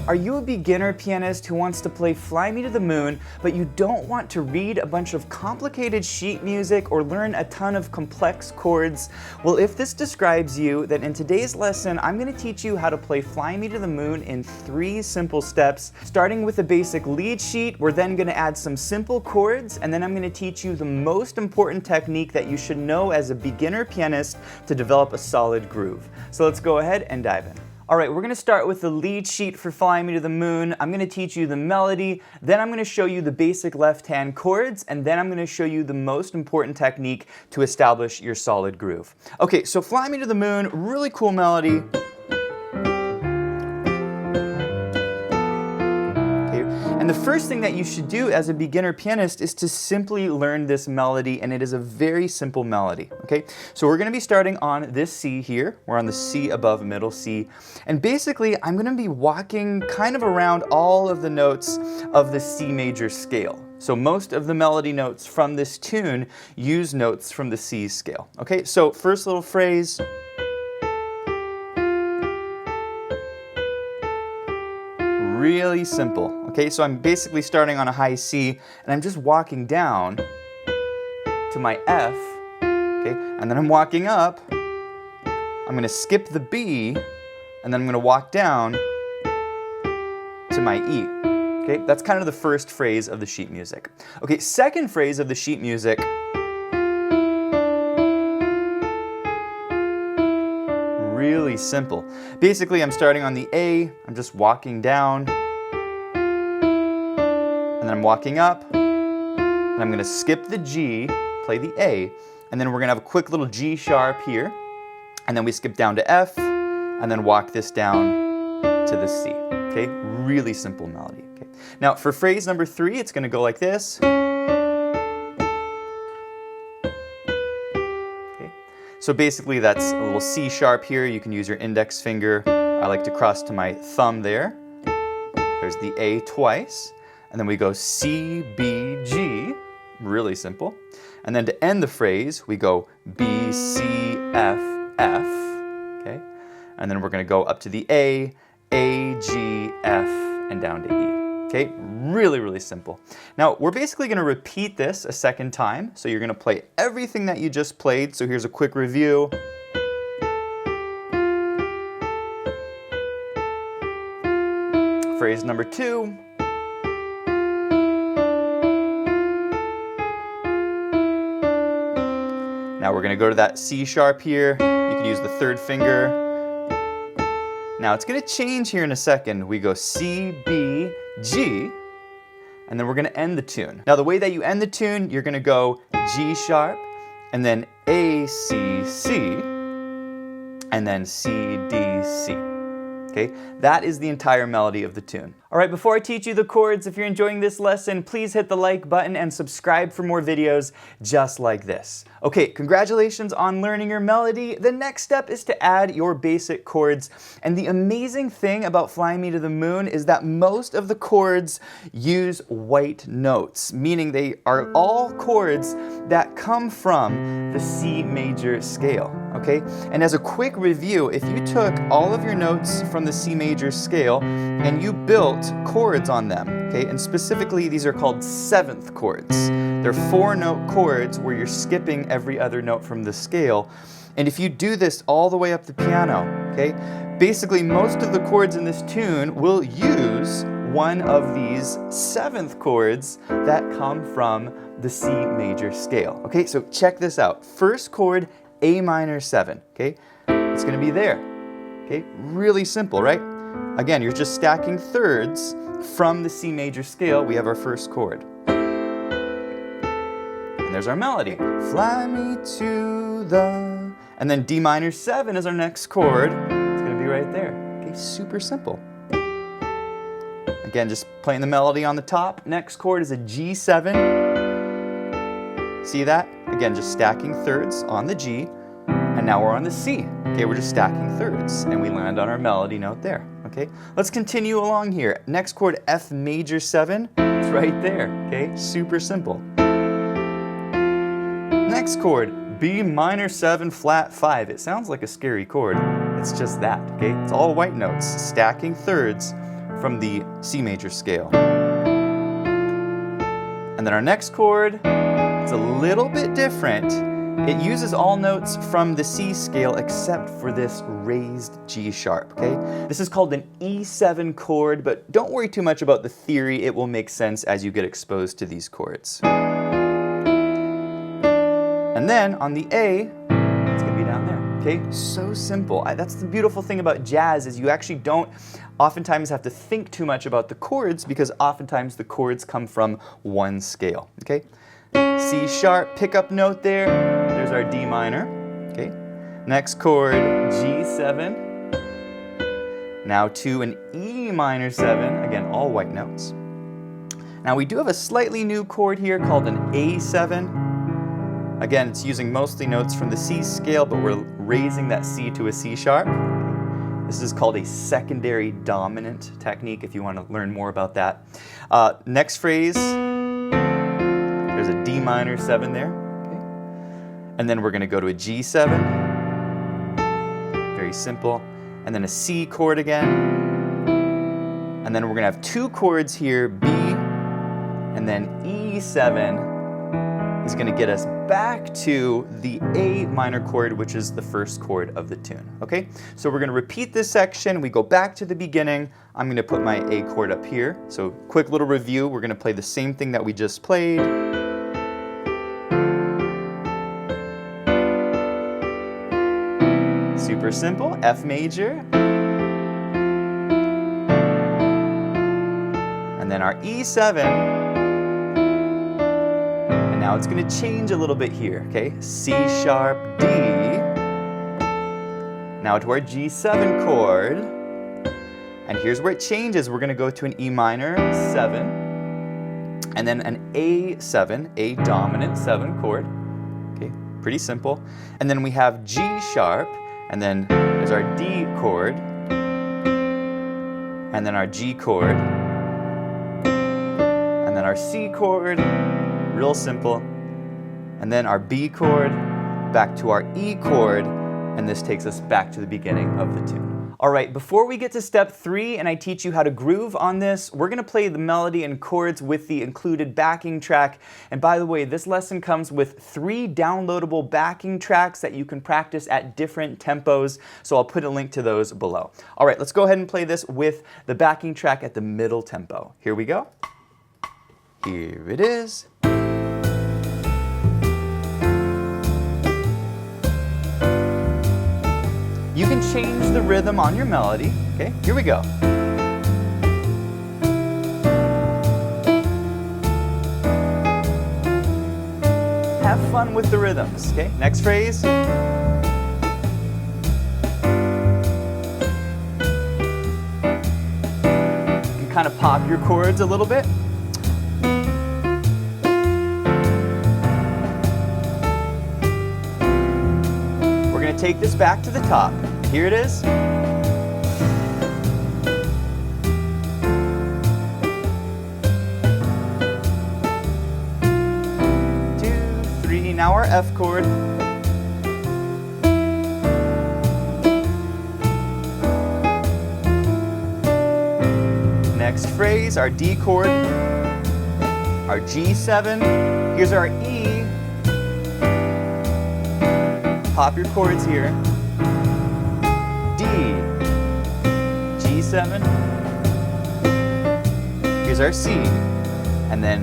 Are you a beginner pianist who wants to play Fly Me to the Moon, but you don't want to read a bunch of complicated sheet music or learn a ton of complex chords? Well, if this describes you, then in today's lesson, I'm going to teach you how to play Fly Me to the Moon in 3 simple steps. Starting with a basic lead sheet, we're then going to add some simple chords, and then I'm going to teach you the most important technique that you should know as a beginner pianist to develop a solid groove. So let's go ahead and dive in. All right, we're going to start with the lead sheet for Fly Me to the Moon. I'm going to teach you the melody, then I'm going to show you the basic left-hand chords, and then I'm going to show you the most important technique to establish your solid groove. Okay, so Fly Me to the Moon, really cool melody. And the first thing that you should do as a beginner pianist is to simply learn this melody, and it is a very simple melody, okay? So we're gonna be starting on this C here. We're on the C above middle C. And basically, I'm gonna be walking kind of around all of the notes of the C major scale. So most of the melody notes from this tune use notes from the C scale, okay? So first little phrase. Really simple, okay? So I'm basically starting on a high C, and I'm just walking down to my F, okay? And then I'm walking up, I'm gonna skip the B, and then I'm gonna walk down to my E, okay? That's kind of the first phrase of the sheet music. Okay, second phrase of the sheet music, really simple. Basically, I'm starting on the A, I'm just walking down, and then I'm walking up, and I'm gonna skip the G, play the A, and then we're gonna have a quick little G sharp here, and then we skip down to F, and then walk this down to the C, okay? Really simple melody, okay? Now, for phrase number 3, it's gonna go like this. So basically that's a little C sharp here. You can use your index finger. I like to cross to my thumb there. There's the A twice. And then we go C, B, G. Really simple. And then to end the phrase, we go B, C, F, F. Okay? And then we're going to go up to the A, G, F, and down to E. Okay, really, really simple. Now, we're basically going to repeat this a second time. So you're going to play everything that you just played. So here's a quick review. Phrase number 2. Now we're going to go to that C sharp here. You can use the 3rd finger. Now it's going to change here in a second. We go C, B, G, and then we're going to end the tune. Now the way that you end the tune, you're going to go G sharp, and then A, C, C, and then C, D, C. Okay, that is the entire melody of the tune. All right, before I teach you the chords, if you're enjoying this lesson, please hit the like button and subscribe for more videos just like this. Okay, congratulations on learning your melody. The next step is to add your basic chords. And the amazing thing about Fly Me to the Moon is that most of the chords use white notes, meaning they are all chords that come from the C major scale, okay? And as a quick review, if you took all of your notes from the C major scale and you built chords on them, okay? And specifically, these are called 7th chords. They're 4-note chords where you're skipping every other note from the scale. And if you do this all the way up the piano, okay? Basically, most of the chords in this tune will use one of these 7th chords that come from the C major scale, okay? So check this out. First chord, A minor 7, okay? It's gonna be there, okay? Really simple, right? Again, you're just stacking thirds from the C major scale. We have our first chord. And there's our melody. Fly me to the... And then D minor 7 is our next chord. It's going to be right there. Okay, super simple. Again, just playing the melody on the top. Next chord is a G7. See that? Again, just stacking thirds on the G. And now we're on the C. Okay, we're just stacking thirds. And we land on our melody note there. Okay, let's continue along here. Next chord, F major 7. It's right there. Okay, super simple. Next chord, B minor 7 flat 5. It sounds like a scary chord. It's just that, okay? It's all white notes, stacking thirds from the C major scale. And then our next chord, it's a little bit different. It uses all notes from the C scale except for this raised G sharp, okay? This is called an E7 chord, but don't worry too much about the theory. It will make sense as you get exposed to these chords. And then on the A, it's gonna be down there, okay? So simple. That's the beautiful thing about jazz is you actually don't oftentimes have to think too much about the chords because oftentimes the chords come from one scale, okay? C sharp, pickup note there. There's our D minor, okay? Next chord, G7. Now to an E minor 7, again, all white notes. Now we do have a slightly new chord here called an A7. Again, it's using mostly notes from the C scale, but we're raising that C to a C sharp. This is called a secondary dominant technique if you want to learn more about that. Next phrase, there's a D minor 7 there. Okay. And then we're going to go to a G7. Very simple. And then a C chord again. And then we're going to have two chords here, B, and then E7 is going to get us back to the A minor chord, which is the first chord of the tune, okay? So we're going to repeat this section. We go back to the beginning. I'm going to put my A chord up here. So quick little review. We're going to play the same thing that we just played. Super simple, F major. And then our E7. Now it's going to change a little bit here, okay? C sharp, D. Now to our G7 chord. And here's where it changes. We're going to go to an E minor 7. And then an A7, A dominant 7 chord. Okay, pretty simple. And then we have G sharp. And then there's our D chord. And then our G chord. And then our C chord. Real simple. And then our B chord, back to our E chord, and this takes us back to the beginning of the tune. All right, before we get to step 3 and I teach you how to groove on this, we're gonna play the melody and chords with the included backing track. And by the way, this lesson comes with 3 downloadable backing tracks that you can practice at different tempos, so I'll put a link to those below. All right, let's go ahead and play this with the backing track at the middle tempo. Here we go. Here it is. You can change the rhythm on your melody. Okay, here we go. Have fun with the rhythms. Okay, next phrase. You can kind of pop your chords a little bit. We're going to take this back to the top. Here it is. 2, 3. Now our F chord. Next phrase, our D chord. Our G7. Here's our E. Pop your chords here. D, G7, here's our C, and then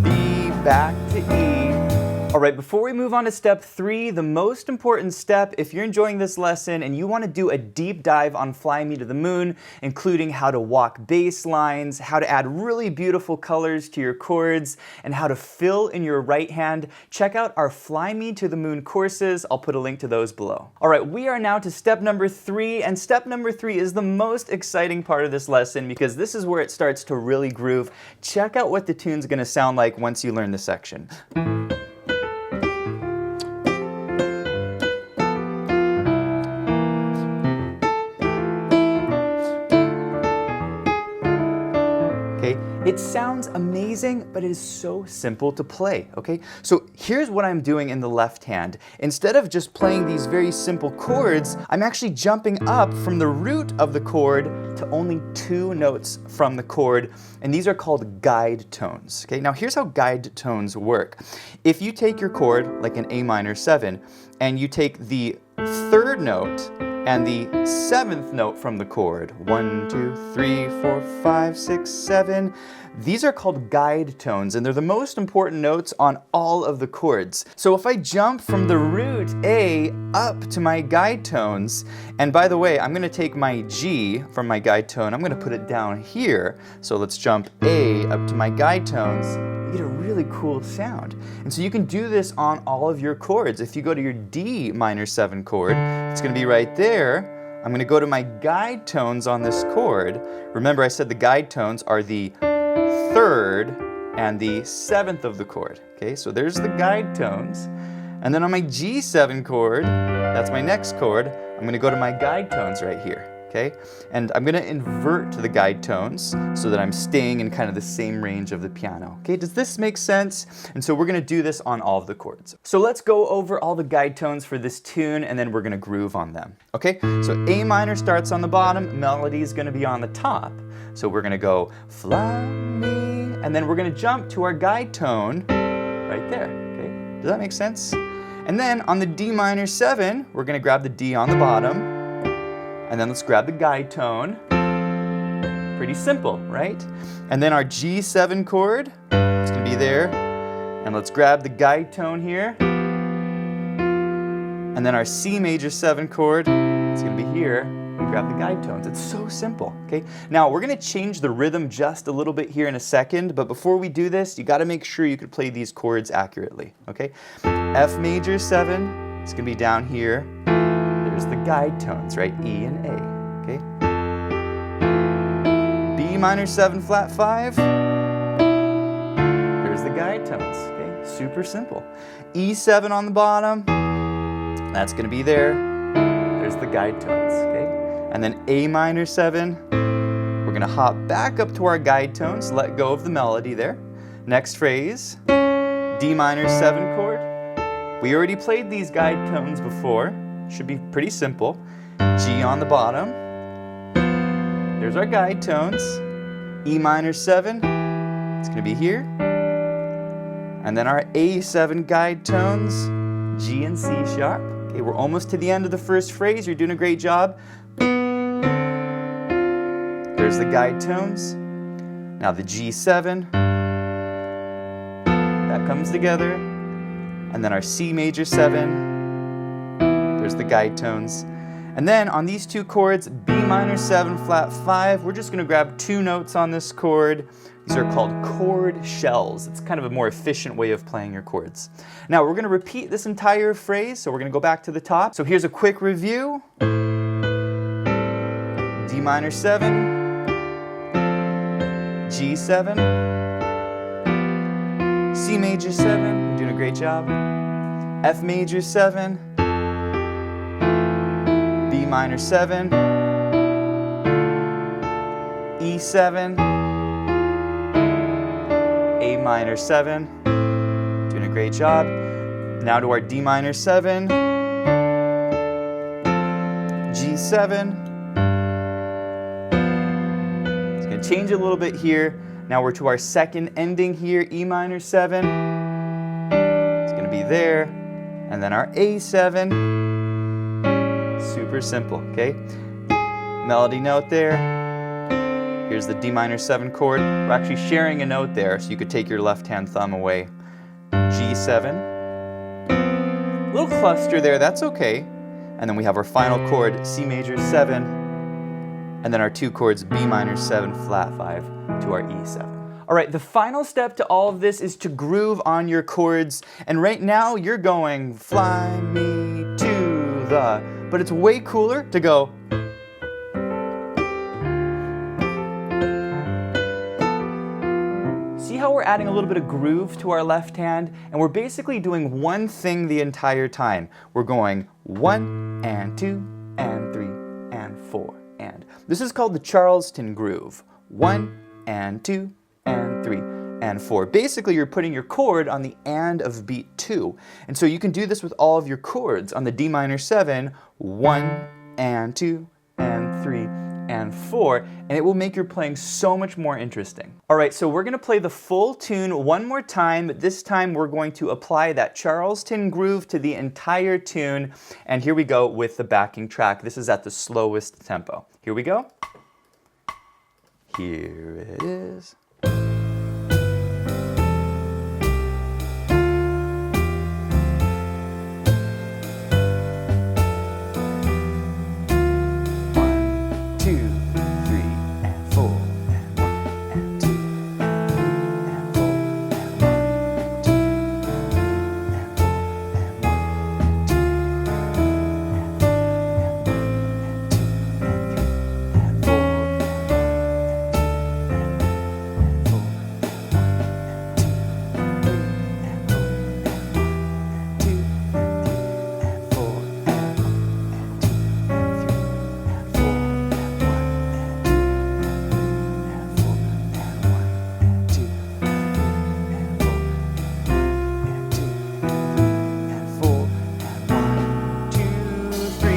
B back to E. All right, before we move on to step 3, the most important step, if you're enjoying this lesson and you want to do a deep dive on Fly Me to the Moon, including how to walk bass lines, how to add really beautiful colors to your chords, and how to fill in your right hand, check out our Fly Me to the Moon courses. I'll put a link to those below. All right, we are now to step number 3, and step number 3 is the most exciting part of this lesson because this is where it starts to really groove. Check out what the tune's going to sound like once you learn the section. It sounds amazing, but it is so simple to play, okay? So here's what I'm doing in the left hand. Instead of just playing these very simple chords, I'm actually jumping up from the root of the chord to only 2 notes from the chord, and these are called guide tones. Okay, now here's how guide tones work. If you take your chord, like an A minor 7, and you take the 3rd note and the 7th note from the chord, 1, 2, 3, 4, 5, 6, 7, these are called guide tones, and they're the most important notes on all of the chords. So if I jump from the root A up to my guide tones, and by the way, I'm going to take my G from my guide tone, I'm going to put it down here. So let's jump A up to my guide tones. You get a really cool sound. And so you can do this on all of your chords. If you go to your D minor 7 chord, it's going to be right there. I'm going to go to my guide tones on this chord. Remember, I said the guide tones are the 3rd and the 7th of the chord. Okay, so there's the guide tones. And then on my G7 chord, that's my next chord, I'm going to go to my guide tones right here. Okay, and I'm going to invert the guide tones so that I'm staying in kind of the same range of the piano. Okay, does this make sense? And so we're going to do this on all of the chords. So let's go over all the guide tones for this tune, and then we're going to groove on them. Okay, so A minor starts on the bottom, melody is going to be on the top. So we're going to go fly me, and then we're going to jump to our guide tone right there. Okay, does that make sense? And then on the D minor 7, we're going to grab the D on the bottom. And then let's grab the guide tone. Pretty simple, right? And then our G7 chord, it's going to be there. And let's grab the guide tone here. And then our C major 7 chord, it's going to be here. We grab the guide tones. It's so simple, okay? Now, we're going to change the rhythm just a little bit here in a second, but before we do this, you got to make sure you can play these chords accurately, okay? F major 7, it's going to be down here. There's the guide tones, right? E and A, okay? B minor 7 flat 5. There's the guide tones, okay? Super simple. E7 on the bottom. That's going to be there. There's the guide tones, okay? And then A minor 7. We're going to hop back up to our guide tones, let go of the melody there. Next phrase, D minor 7 chord. We already played these guide tones before. Should be pretty simple. G on the bottom. There's our guide tones. E minor 7. It's going to be here. And then our A7 guide tones. G and C sharp. Okay, we're almost to the end of the first phrase. You're doing a great job. There's the guide tones. Now the G7. That comes together. And then our C major 7. There's the guide tones. And then on these 2 chords, B minor 7 flat 5, we're just going to grab 2 notes on this chord. These are called chord shells. It's kind of a more efficient way of playing your chords. Now we're going to repeat this entire phrase, so we're going to go back to the top. So here's a quick review. D minor 7, G7, C major 7, you're doing a great job. F major 7, B minor 7, E7, A minor 7, doing a great job. Now to our D minor 7, G7. It's going to change a little bit here. Now we're to our second ending here, E minor 7. It's going to be there. And then our A7. Super simple, okay? Melody note there. Here's the D minor 7 chord. We're actually sharing a note there, so you could take your left-hand thumb away. G7. A little cluster there, that's okay. And then we have our final chord, C major 7. And then our 2 chords, B minor 7 flat 5 to our E7. All right, the final step to all of this is to groove on your chords. And right now you're going fly me to the, but it's way cooler to go. See how we're adding a little bit of groove to our left hand? And we're basically doing one thing the entire time. We're going 1 and 2 and 3 and 4 and. This is called the Charleston groove. 1 and 2 and 3 and 4. Basically, you're putting your chord on the and of beat 2. And so you can do this with all of your chords. On the D minor 7, 1 and 2 and 3 and 4, and it will make your playing so much more interesting. All right, so we're gonna play the full tune one more time, but this time we're going to apply that Charleston groove to the entire tune, and here we go with the backing track. This is at the slowest tempo. Here we go. Here it is.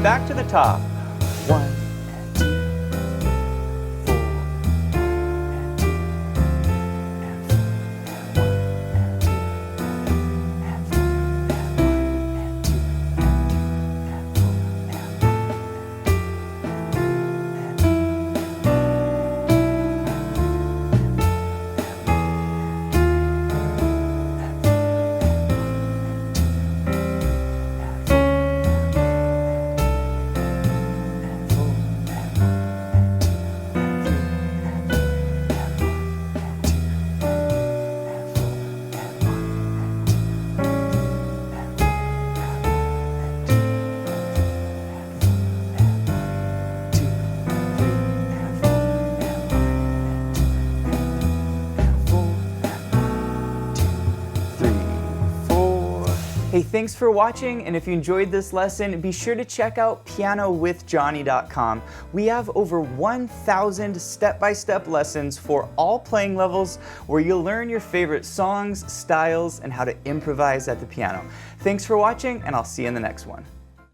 Back to the top. 1 and 2 and 4 and 2 and 4 and 1 and 2 and 4 and 2 and 4 Hey, thanks for watching, and if you enjoyed this lesson, be sure to check out pianowithjonny.com. We have over 1,000 step-by-step lessons for all playing levels where you'll learn your favorite songs, styles, and how to improvise at the piano. Thanks for watching, and I'll see you in the next one.